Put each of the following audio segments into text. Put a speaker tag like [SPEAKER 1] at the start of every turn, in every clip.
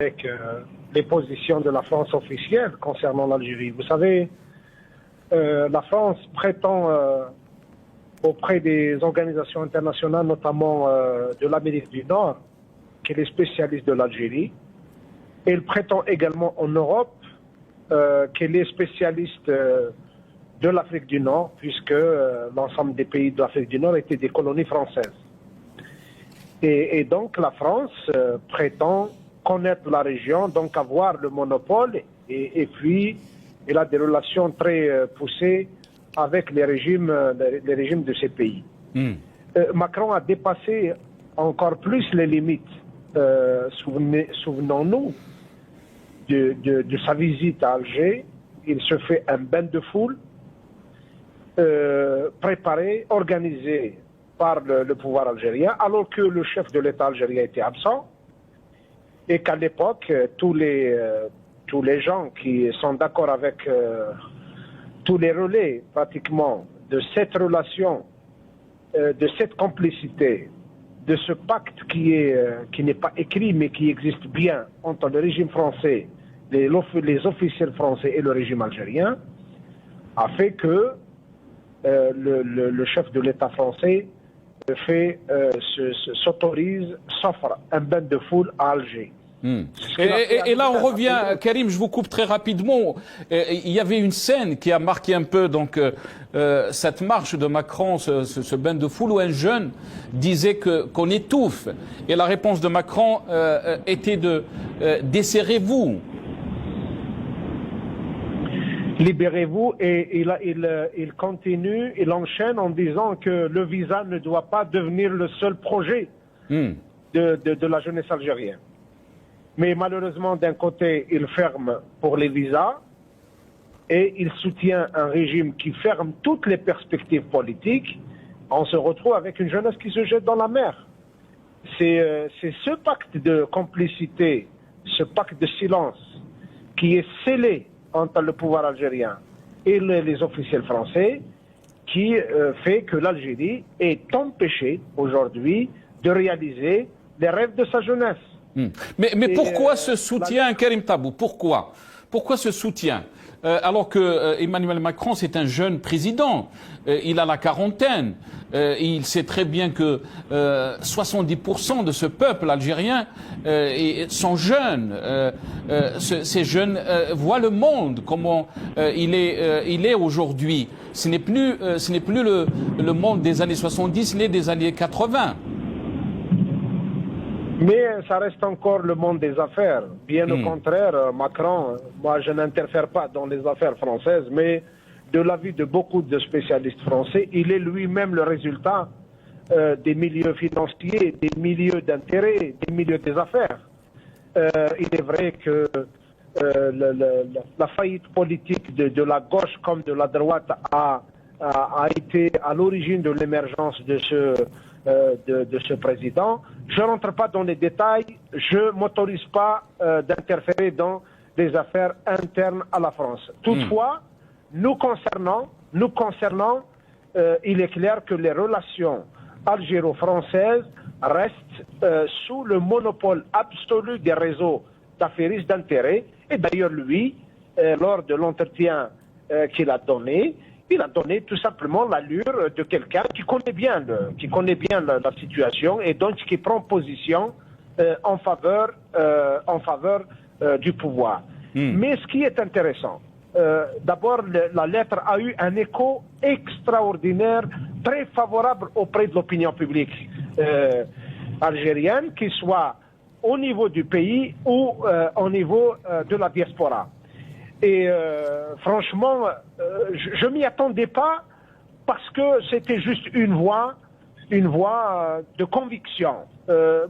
[SPEAKER 1] avec les positions de la France officielle concernant l'Algérie. Vous savez, la France prétend auprès des organisations internationales, notamment de l'Amérique du Nord, qu'elle est spécialiste de l'Algérie. Elle prétend également en Europe qu'elle est spécialiste de l'Afrique du Nord, puisque l'ensemble des pays de l'Afrique du Nord étaient des colonies françaises. Et donc la France prétend connaître la région, donc avoir le monopole, et puis elle a des relations très poussées avec les régimes de ces pays. Macron a dépassé encore plus les limites. Souvenons-nous de sa visite à Alger. Il se fait un bain de foule préparé, organisé par le pouvoir algérien, alors que le chef de l'État algérien était absent, et qu'à l'époque, tous les gens qui sont d'accord avec tous les relais, pratiquement, de cette relation, de cette complicité, de ce pacte qui n'est pas écrit, mais qui existe bien entre le régime français, les officiels français et le régime algérien, a fait que le chef de l'État français s'offre un bain de foule à Alger.
[SPEAKER 2] Et là, on revient, Karim, je vous coupe très rapidement. Il y avait une scène qui a marqué un peu donc cette marche de Macron, ce bain de foule, où un jeune disait qu'on étouffe. Et la réponse de Macron était de desserrez-vous.
[SPEAKER 1] Libérez-vous, et il continue, il enchaîne en disant que le visa ne doit pas devenir le seul projet de la jeunesse algérienne. Mais malheureusement, d'un côté, il ferme pour les visas et il soutient un régime qui ferme toutes les perspectives politiques. On se retrouve avec une jeunesse qui se jette dans la mer. C'est ce pacte de complicité, ce pacte de silence qui est scellé entre le pouvoir algérien et les officiels français qui fait que l'Algérie est empêchée aujourd'hui de réaliser les rêves de sa jeunesse.
[SPEAKER 2] Mais pourquoi ce soutien, Karim Tabou? Pourquoi ce soutien alors que Emmanuel Macron, c'est un jeune président, il a la quarantaine, il sait très bien que 70% de ce peuple algérien sont jeunes. Ces jeunes voient le monde comment il est aujourd'hui. Ce n'est plus le monde des années 70, il est des années 80.
[SPEAKER 1] Mais ça reste encore le monde des affaires. Bien au contraire, Macron, moi je n'interfère pas dans les affaires françaises, mais de l'avis de beaucoup de spécialistes français, il est lui-même le résultat des milieux financiers, des milieux d'intérêt, des milieux des affaires. Il est vrai que la faillite politique de la gauche comme de la droite a été à l'origine de l'émergence de ce président. Je ne rentre pas dans les détails, je ne m'autorise pas d'interférer dans des affaires internes à la France. Toutefois, nous concernant, il est clair que les relations algéro-françaises restent sous le monopole absolu des réseaux d'affairistes d'intérêt. Et d'ailleurs, lui, lors de l'entretien qu'il a donné, il a donné tout simplement l'allure de quelqu'un qui connaît bien la situation et donc qui prend position en faveur du pouvoir. Mais ce qui est intéressant, d'abord la lettre a eu un écho extraordinaire, très favorable auprès de l'opinion publique algérienne, qu'il soit au niveau du pays ou au niveau de la diaspora. Et franchement, je ne m'y attendais pas parce que c'était juste une voix de conviction.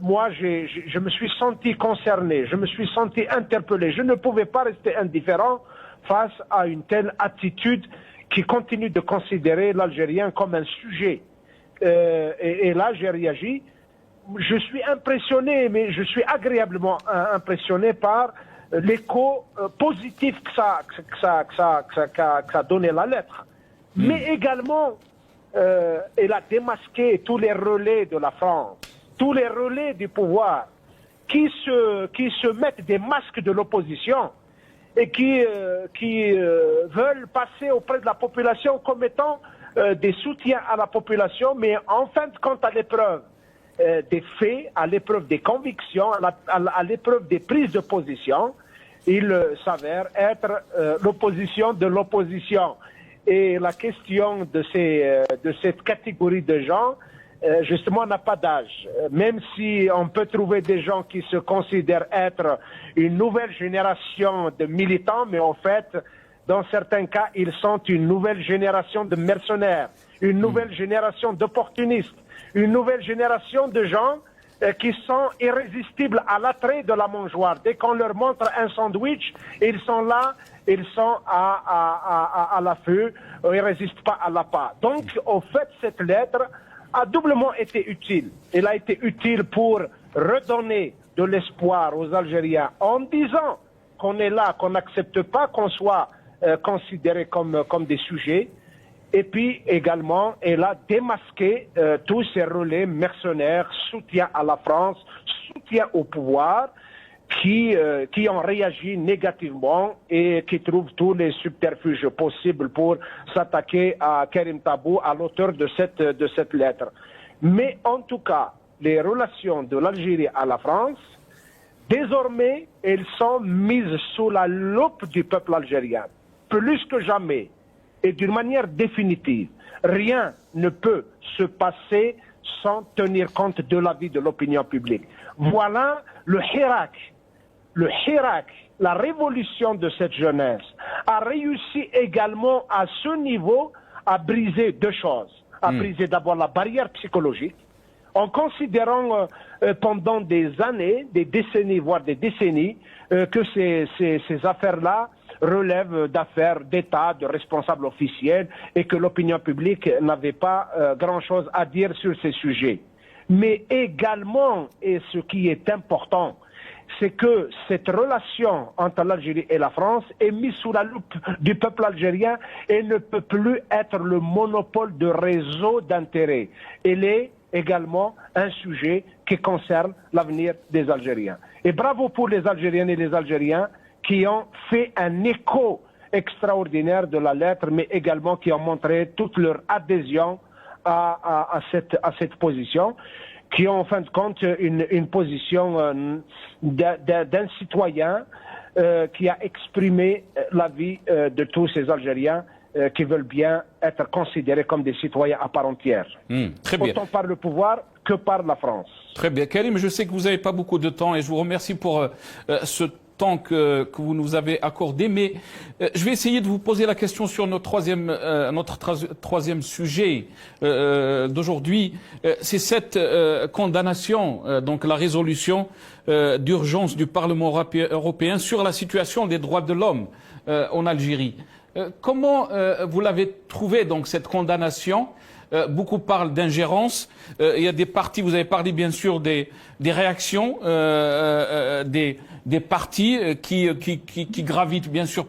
[SPEAKER 1] Moi, je me suis senti concerné, je me suis senti interpellé. Je ne pouvais pas rester indifférent face à une telle attitude qui continue de considérer l'Algérien comme un sujet. Et là, j'ai réagi. Je suis impressionné, mais je suis agréablement impressionné par l'écho positif que ça a donné la lettre. Mais également, elle a démasqué tous les relais de la France, tous les relais du pouvoir qui se mettent des masques de l'opposition et qui veulent passer auprès de la population comme étant des soutiens à la population, mais en fin de compte, à l'épreuve des faits, à l'épreuve des convictions, à l'épreuve des prises de position, il s'avère être l'opposition de l'opposition. Et la question de cette catégorie de gens, justement, n'a pas d'âge. Même si on peut trouver des gens qui se considèrent être une nouvelle génération de militants, mais en fait, dans certains cas, ils sont une nouvelle génération de mercenaires, une nouvelle génération d'opportunistes, une nouvelle génération de gens qui sont irrésistibles à l'attrait de la mangeoire. Dès qu'on leur montre un sandwich, ils sont là, ils sont à l'affût, ils ne résistent pas à l'appât. Donc, au fait, cette lettre a doublement été utile. Elle a été utile pour redonner de l'espoir aux Algériens en disant qu'on est là, qu'on n'accepte pas qu'on soit considéré comme des sujets. Et puis également, elle a démasqué tous ces relais mercenaires, soutien à la France, soutien au pouvoir, qui ont réagi négativement et qui trouvent tous les subterfuges possibles pour s'attaquer à Karim Tabou, à l'auteur de cette lettre. Mais en tout cas, les relations de l'Algérie à la France, désormais, elles sont mises sous la loupe du peuple algérien, plus que jamais. Et d'une manière définitive, rien ne peut se passer sans tenir compte de l'avis de l'opinion publique. Voilà le Hirak, la révolution de cette jeunesse, a réussi également à ce niveau à briser deux choses. À briser d'abord la barrière psychologique, en considérant pendant des années, des décennies, voire des décennies, que ces affaires-là relèvent d'affaires d'État, de responsables officiels, et que l'opinion publique n'avait pas grand-chose à dire sur ces sujets. Mais également, et ce qui est important, c'est que cette relation entre l'Algérie et la France est mise sous la loupe du peuple algérien et ne peut plus être le monopole de réseaux d'intérêts. Elle est également un sujet qui concerne l'avenir des Algériens. Et bravo pour les Algériennes et les Algériens qui ont fait un écho extraordinaire de la lettre, mais également qui ont montré toute leur adhésion à cette position, qui ont en fin de compte une position d'un citoyen qui a exprimé l'avis de tous ces Algériens qui veulent bien être considérés comme des citoyens à part entière.
[SPEAKER 2] Très bien.
[SPEAKER 1] Autant par le pouvoir que par la France.
[SPEAKER 2] Très bien. Karim, je sais que vous n'avez pas beaucoup de temps et je vous remercie pour ce temps que vous nous avez accordé, mais je vais essayer de vous poser la question sur notre troisième sujet d'aujourd'hui. C'est cette condamnation, donc la résolution d'urgence du Parlement européen sur la situation des droits de l'homme en Algérie. Comment vous l'avez trouvé, donc, cette condamnation? Beaucoup parlent d'ingérence. Il y a des partis, vous avez parlé bien sûr des réactions des partis qui gravitent bien sûr,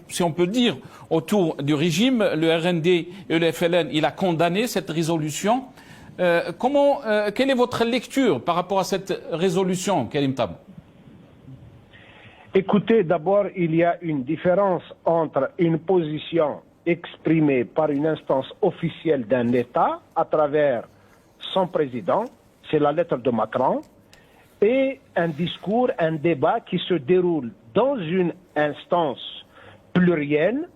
[SPEAKER 2] si on peut dire, autour du régime. Le RND et le FLN, il a condamné cette résolution. Quelle est votre lecture par rapport à cette résolution, Karim Tabou?
[SPEAKER 1] Écoutez, d'abord, il y a une différence entre une position exprimée par une instance officielle d'un État à travers son président, c'est la lettre de Macron, et un discours, un débat qui se déroule dans une instance plurielle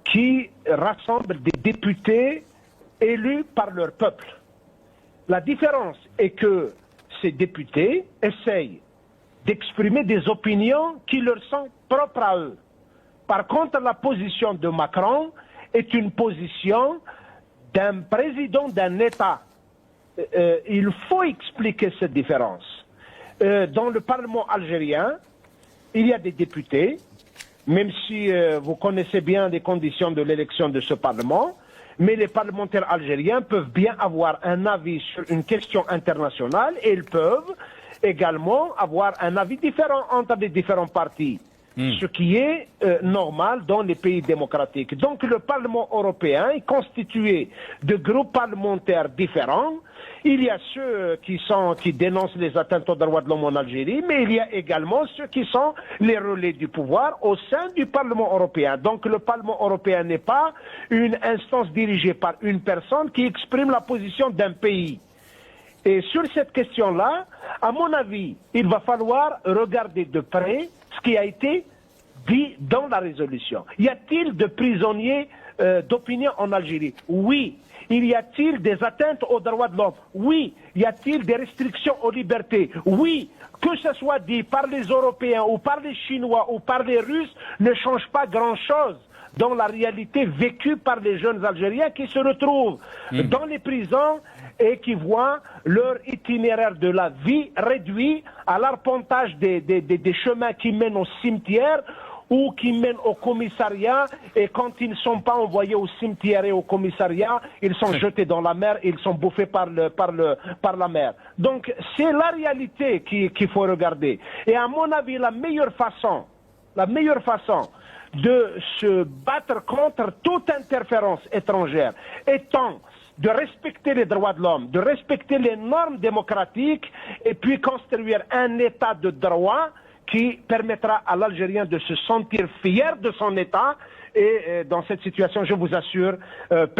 [SPEAKER 1] qui rassemble des députés élus par leur peuple. La différence est que ces députés essayent d'exprimer des opinions qui leur sont propres à eux. Par contre, la position de Macron est une position d'un président d'un État. Il faut expliquer cette différence. Dans le Parlement algérien, il y a des députés, même si vous connaissez bien les conditions de l'élection de ce Parlement, mais les parlementaires algériens peuvent bien avoir un avis sur une question internationale et ils peuvent également avoir un avis différent entre les différents partis. Ce qui est normal dans les pays démocratiques. Donc le Parlement européen est constitué de groupes parlementaires différents Il y a ceux qui dénoncent les atteintes aux droits de l'homme en Algérie, mais il y a également ceux qui sont les relais du pouvoir au sein du Parlement européen. Donc le Parlement européen n'est pas une instance dirigée par une personne qui exprime la position d'un pays. Et sur cette question-là, à mon avis, il va falloir regarder de près ce qui a été dit dans la résolution. Y a-t-il de prisonniers d'opinion en Algérie? Oui. Y a-t-il des atteintes aux droits de l'homme? Oui. Y a-t-il des restrictions aux libertés? Oui. Que ce soit dit par les Européens ou par les Chinois ou par les Russes ne change pas grand-chose dans la réalité vécue par les jeunes Algériens qui se retrouvent dans les prisons et qui voient leur itinéraire de la vie réduit à l'arpentage des chemins qui mènent au cimetière ou qui mènent au commissariat, et quand ils ne sont pas envoyés au cimetière et au commissariat, ils sont jetés dans la mer, ils sont bouffés par la mer. Donc c'est la réalité qu'il faut regarder. Et à mon avis, la meilleure façon de se battre contre toute interférence étrangère étant de respecter les droits de l'homme, de respecter les normes démocratiques et puis construire un état de droit qui permettra à l'Algérien de se sentir fier de son État. Et dans cette situation, je vous assure, personne